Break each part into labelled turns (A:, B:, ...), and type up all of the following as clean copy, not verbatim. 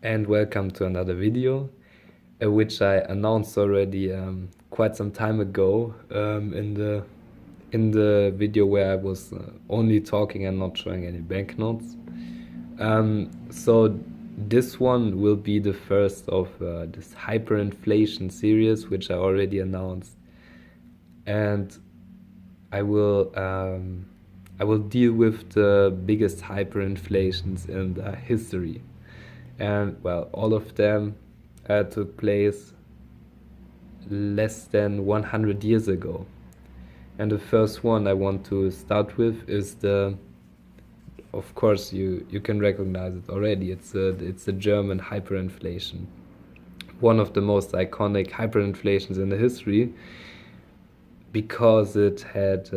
A: and welcome to another video, which I announced already quite some time ago in the video where I was only talking and not showing any banknotes. So this one will be the first of this hyperinflation series, which I already announced, and I will deal with the biggest hyperinflations in the history. And well, all of them took place less than 100 years ago. And the first one I want to start with is of course you can recognize it already. It's the German hyperinflation, one of the most iconic hyperinflations in the history, because it had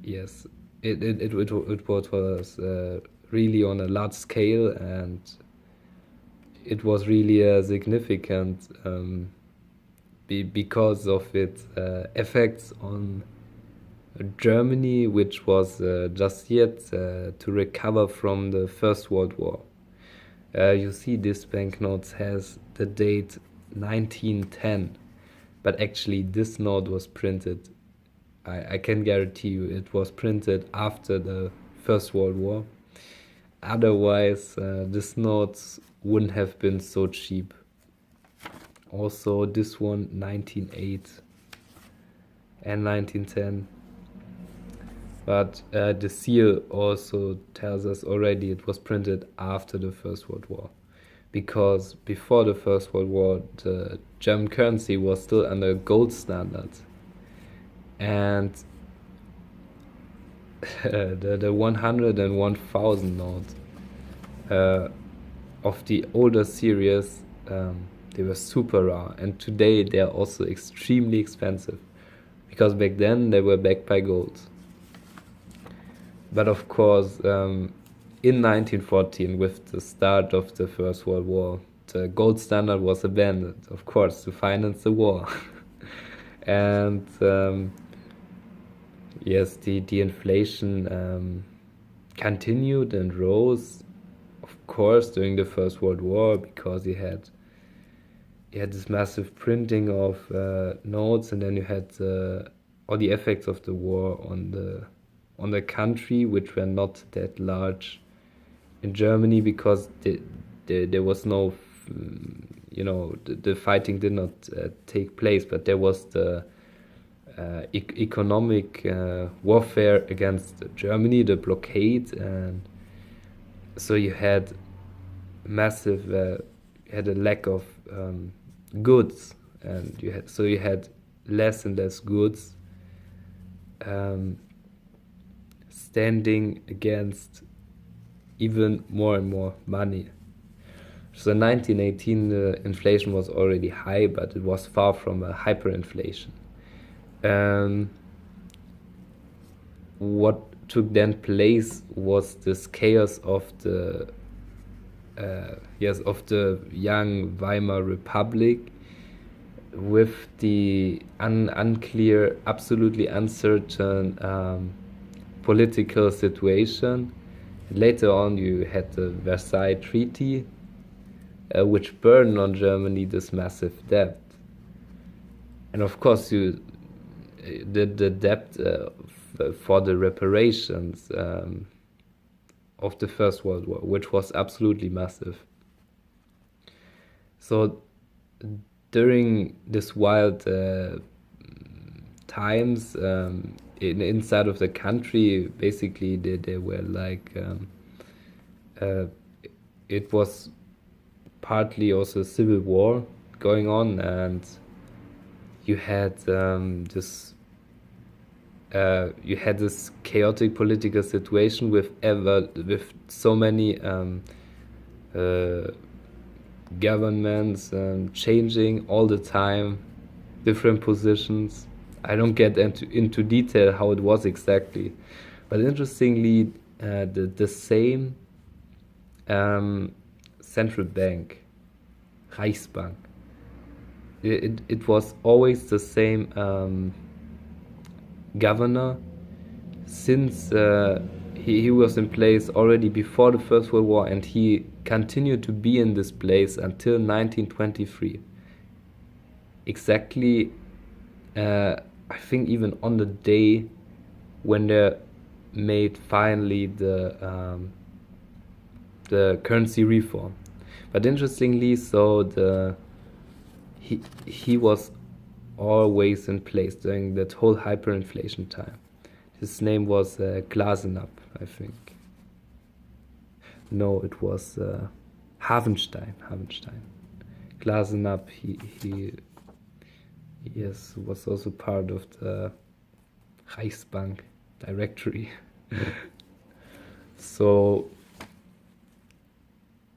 A: yes, it was really on a large scale, and it was really significant because of its effects on Germany, which was just yet to recover from the First World War. You see, this banknote has the date 1910, but actually this note was printed, I can guarantee you, it was printed after the First World War. Otherwise, this note wouldn't have been so cheap. Also, this one, 1908 and 1910. But the seal also tells us already it was printed after the First World War. Because before the First World War, the German currency was still under gold standard. And the 100 and 1000 note of the older series, they were super rare, and today they are also extremely expensive, because back then they were backed by gold. But of course, in 1914, with the start of the First World War, the gold standard was abandoned, of course, to finance the war. And yes, the inflation continued and rose, of course, during the First World War, because you had this massive printing of notes, and then you had all the effects of the war on the country, which were not that large in Germany, because there was no, the fighting did not take place, but there was the economic warfare against Germany, the blockade, and so you had massive, you had a lack of goods, and you had less and less goods standing against even more and more money. So in 1918 the inflation was already high, but it was far from a hyperinflation. What took then place was this chaos of the young Weimar Republic, with the unclear, absolutely uncertain political situation. Later on, you had the Versailles Treaty, which burdened on Germany this massive debt. And of course, the debt for the reparations of the First World War, which was absolutely massive. So during this wild times, inside of the country, basically they were like, it was partly also a civil war going on, and you had this chaotic political situation with so many governments changing all the time, different positions. I don't get into detail how it was exactly, but interestingly, the same central bank, Reichsbank, it was always the same governor, since he was in place already before the First World War, and he continued to be in this place until 1923. Exactly, I think even on the day when they made finally the currency reform. But interestingly, so he was always in place during that whole hyperinflation time. His name was Glasenapp, I think. No, it was Havenstein. Glasenapp, he yes, was also part of the Reichsbank directory. So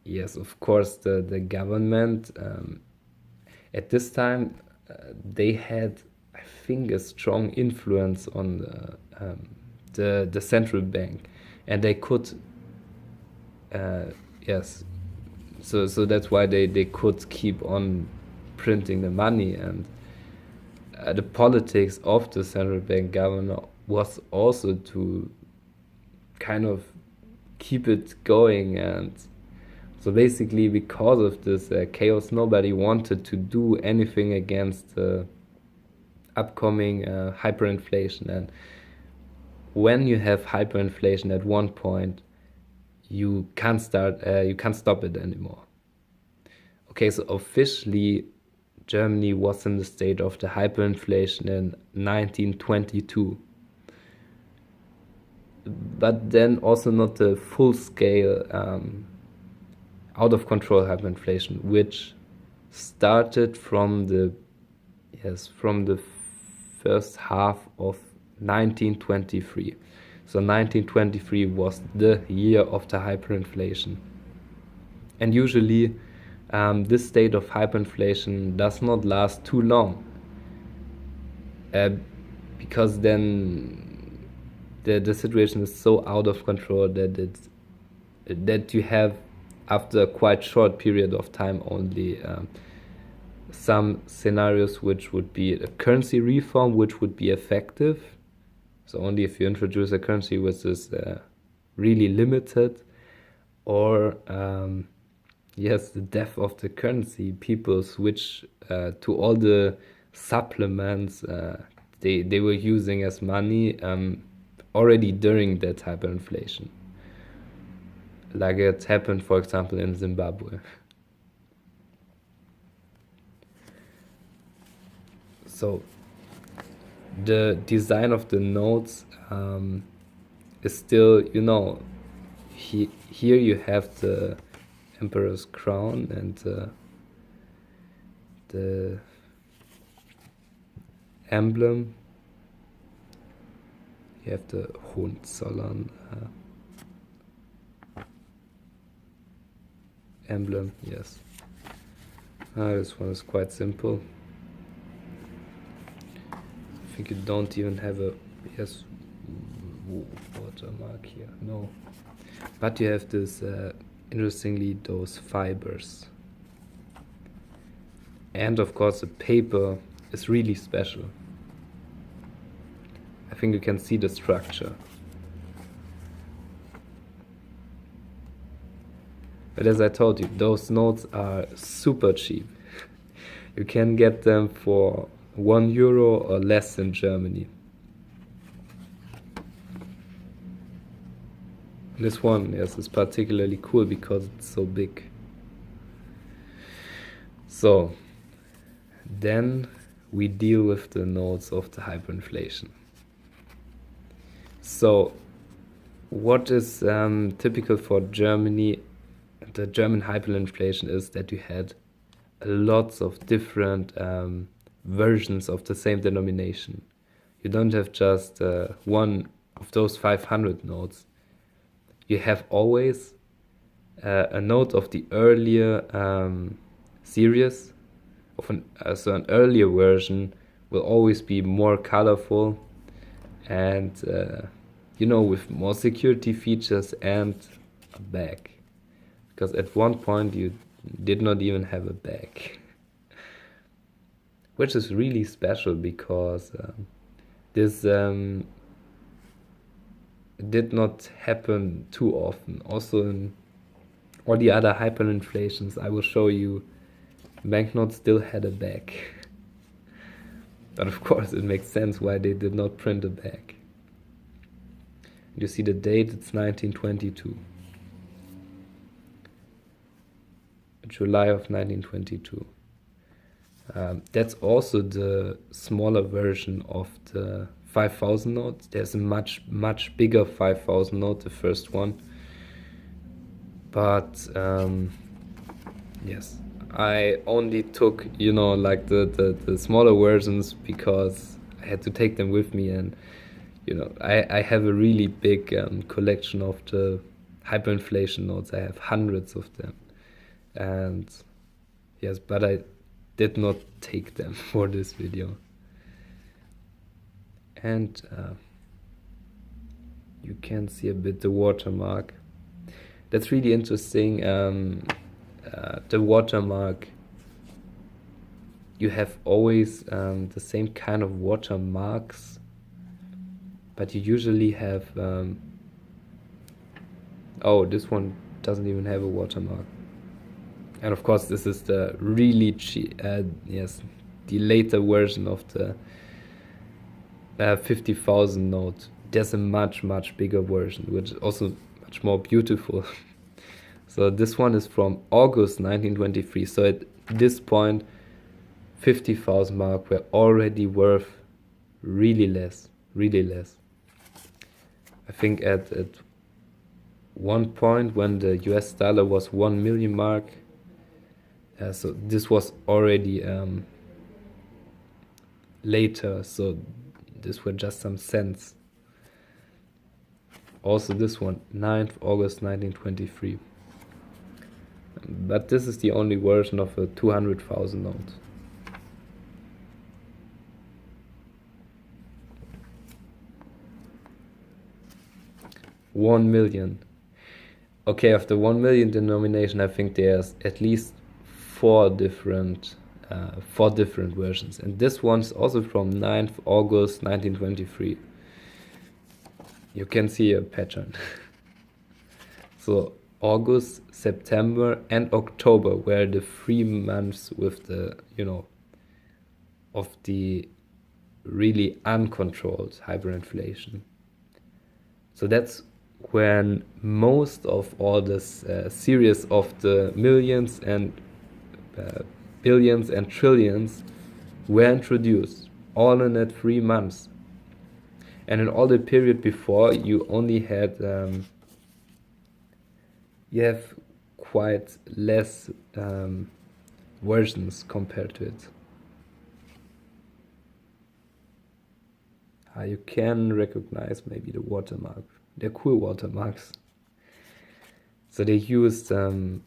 A: yes, of course, the government at this time they had, I think, a strong influence on the central bank, and they could yes, so that's why they could keep on printing the money, and the politics of the central bank governor was also to kind of keep it going. And so basically, because of this chaos, nobody wanted to do anything against the upcoming hyperinflation. And when you have hyperinflation at one point, you can't stop it anymore. Okay, so officially Germany was in the state of the hyperinflation in 1922, but then also not the full scale out of control hyperinflation, which started from the first half of 1923. So 1923 was the year of the hyperinflation. And usually this state of hyperinflation does not last too long, because then the situation is so out of control that you have, after a quite short period of time, only some scenarios which would be a currency reform, which would be effective. So only if you introduce a currency which is really limited, or yes, the death of the currency. People switch to all the supplements they were using as money already during that hyperinflation. Like it happened, for example, in Zimbabwe. So the design of the notes is still, here you have the emperor's crown and the emblem. You have the Hohenzollern emblem, yes. This one is quite simple. I think you don't even have a watermark here, no. But you have this, interestingly, those fibers. And of course the paper is really special. I think you can see the structure. But as I told you, those notes are super cheap. You can get them for €1 or less in Germany. This one, yes, is particularly cool because it's so big. So then we deal with the notes of the hyperinflation. So what is typical for Germany, the German hyperinflation, is that you had lots of different versions of the same denomination. You don't have just one of those 500 notes. You have always a note of the earlier series. So an earlier version will always be more colorful and with more security features and a bag. Because at one point you did not even have a bag. Which is really special because this did not happen too often. Also in All the other hyperinflations I will show you, banknotes still had a back. But of course it makes sense why they did not print a back. You see the date, it's 1922. July of 1922. That's also the smaller version of the 5,000 note. There's a much bigger 5,000 note, the first one. But yes, I only took, you know, like the smaller versions because I had to take them with me, and you know, I have a really big collection of the hyperinflation notes. I have hundreds of them, and yes, but I did not take them for this video. And you can see a bit the watermark. That's really interesting. The watermark, you have always the same kind of watermarks, but you usually have oh, this one doesn't even have a watermark. And of course this is the really cheap, yes, the later version of the 50,000 note. There's a much bigger version, which is also much more beautiful. So this one is from August 1923. So at this point, 50,000 mark were already worth really less. I think at one point when the US dollar was 1 million mark, so this was already later, so this were just some cents. Also this one, 9th August 1923. But this is the only version of a 200,000 note. $1 million. Okay, of the 1 million denomination, I think there's at least four different versions, and this one's also from 9th August 1923. You can see a pattern. So August, September and October were the 3 months with the, you know, of the really uncontrolled hyperinflation. So that's when most of all this series of the millions and billions and trillions were introduced, all in that 3 months. And in all the period before, you only had you have quite less versions compared to it. You can recognize maybe the watermark. They're cool watermarks. So they used the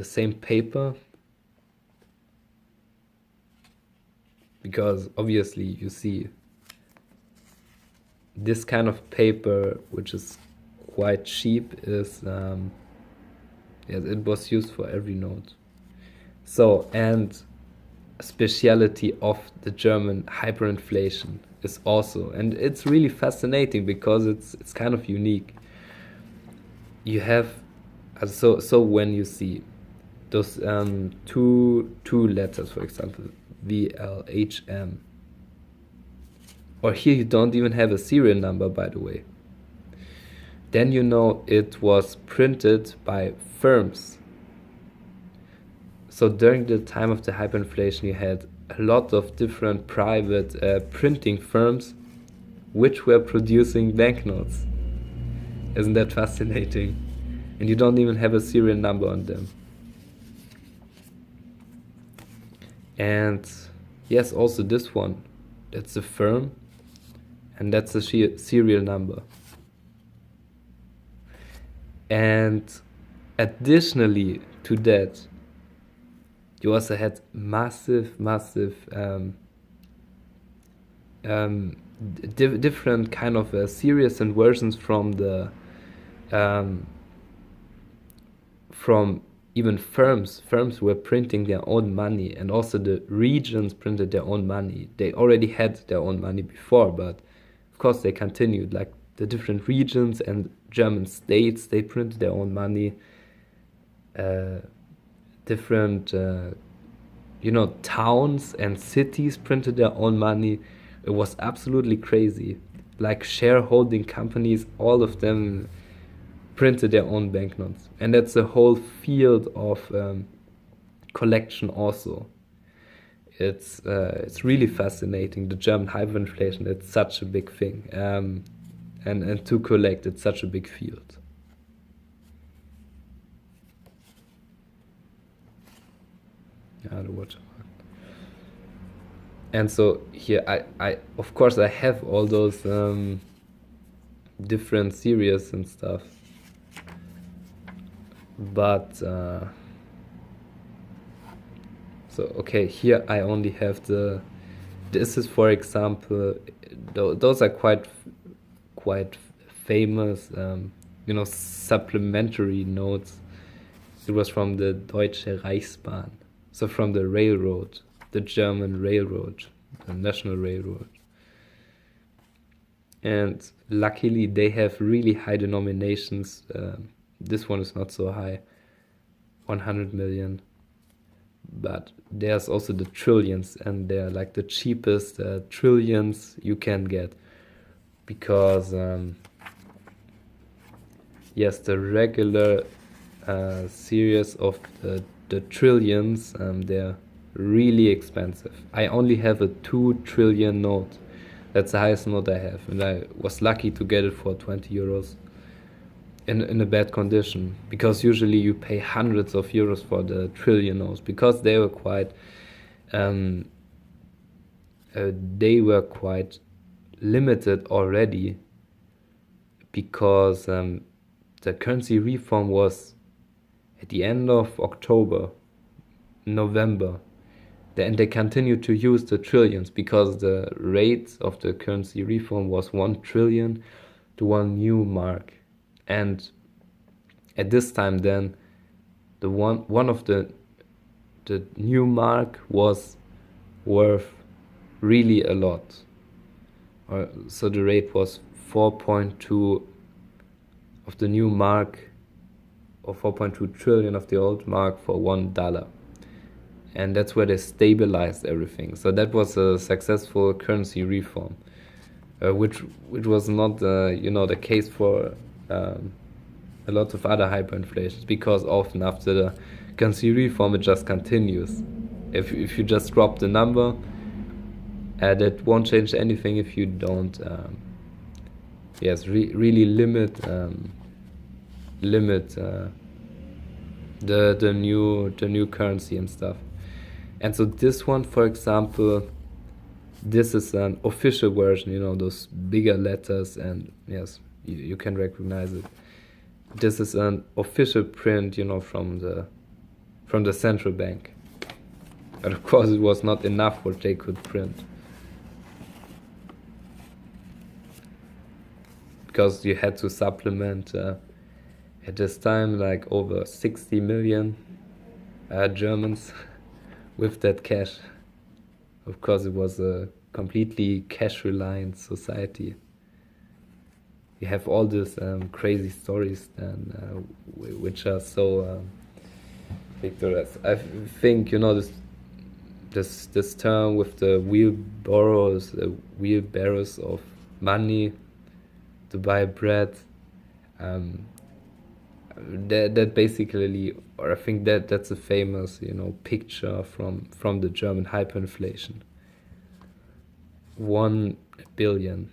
A: same paper, because obviously you see this kind of paper, which is quite cheap, is yes, it was used for every note. So, and a speciality of the German hyperinflation is also, and it's really fascinating because it's kind of unique. You have so when you see those two letters, for example, VLHM, or here you don't even have a serial number, by the way, then you know it was printed by firms. So during the time of the hyperinflation, you had a lot of different private printing firms which were producing banknotes. Isn't that fascinating? And you don't even have a serial number on them. And yes, also this one, that's a firm, and that's a serial number. And additionally to that, you also had massive different kind of series and versions from the from even firms. Firms were printing their own money, and also the regions printed their own money. They already had their own money before, but of course they continued, like the different regions and German states, they printed their own money. uh, different towns and cities printed their own money. It was absolutely crazy. Like shareholding companies, all of them printed their own banknotes, and that's a whole field of collection. Also, it's really fascinating. The German hyperinflation. It's such a big thing, and to collect, it's such a big field. Yeah, the watermark. And so here, I of course I have all those different series and stuff, but so okay, here I only have the. This is, for example, those are quite famous, supplementary notes. It was from the Deutsche Reichsbahn, so from the railroad, the German railroad, the national railroad. And luckily, they have really high denominations. This one is not so high, 100 million. But there's also the trillions, and they're like the cheapest trillions you can get. Because, yes, the regular series of the trillions, they're really expensive. I only have a 2 trillion note. That's the highest note I have, and I was lucky to get it for 20 euros in a bad condition, because usually you pay hundreds of euros for the trillion notes, because they were quite limited already, because the currency reform was at the end of October, November. And they continued to use the trillions, because the rate of the currency reform was 1 trillion to 1 new mark. And at this time, then, the one of the new mark was worth really a lot. So the rate was 4.2 of the new mark, or 4.2 trillion of the old mark for $1. And that's where they stabilized everything. So that was a successful currency reform, which was not the case for a lot of other hyperinflations, because often after the currency reform it just continues. If you just drop the number, that won't change anything if you don't really limit the new currency and stuff. And so this one, for example, this is an official version, those bigger letters, and yes, you can recognize it. This is an official print, from the central bank. But of course it was not enough what they could print, because you had to supplement at this time like over 60 million Germans with that cash. Of course, it was a completely cash-reliant society. You have all these crazy stories then, which are so picturesque. I think this term with the wheelbarrows of money to buy bread. That basically, or I think that's a famous picture from the German hyperinflation. 1 billion.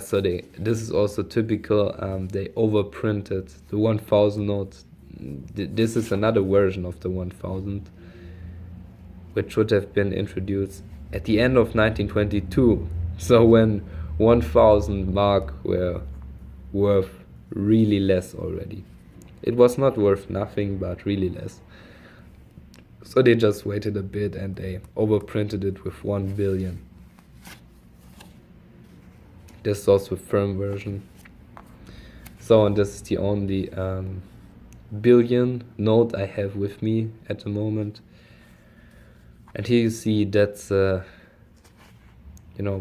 A: So this is also typical. They overprinted the 1,000 notes. This is another version of the 1,000, which should have been introduced at the end of 1922. So when 1,000 mark were worth really less already. It was not worth nothing, but really less. So they just waited a bit and they overprinted it with 1 billion. This is also a firm version. So, and this is the only billion note I have with me at the moment. And here you see that's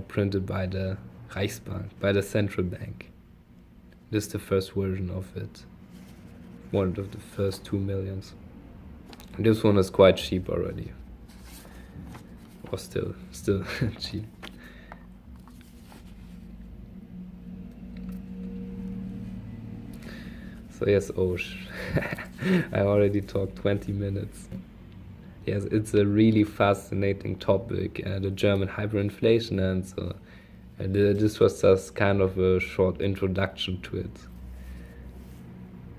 A: printed by the Reichsbank, by the central bank. This is the first version of it. One of the first 2 millions. This one is quite cheap already, or still cheap. So yes, I already talked 20 minutes. Yes, it's a really fascinating topic, the German hyperinflation, and so this was just kind of a short introduction to it.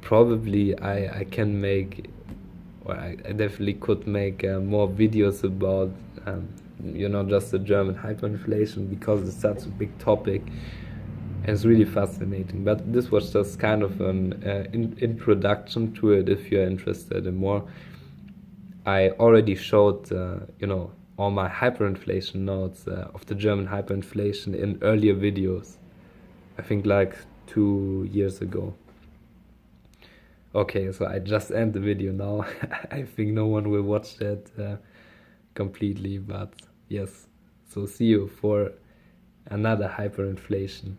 A: Probably I can make, or I definitely could make more videos about, just the German hyperinflation, because it's such a big topic. And it's really fascinating. But this was just kind of an introduction to it. If you're interested in more, I already showed, all my hyperinflation notes of the German hyperinflation in earlier videos. I think like 2 years ago. Okay, so I just end the video now. I think no one will watch that completely, but yes. So see you for another hyperinflation.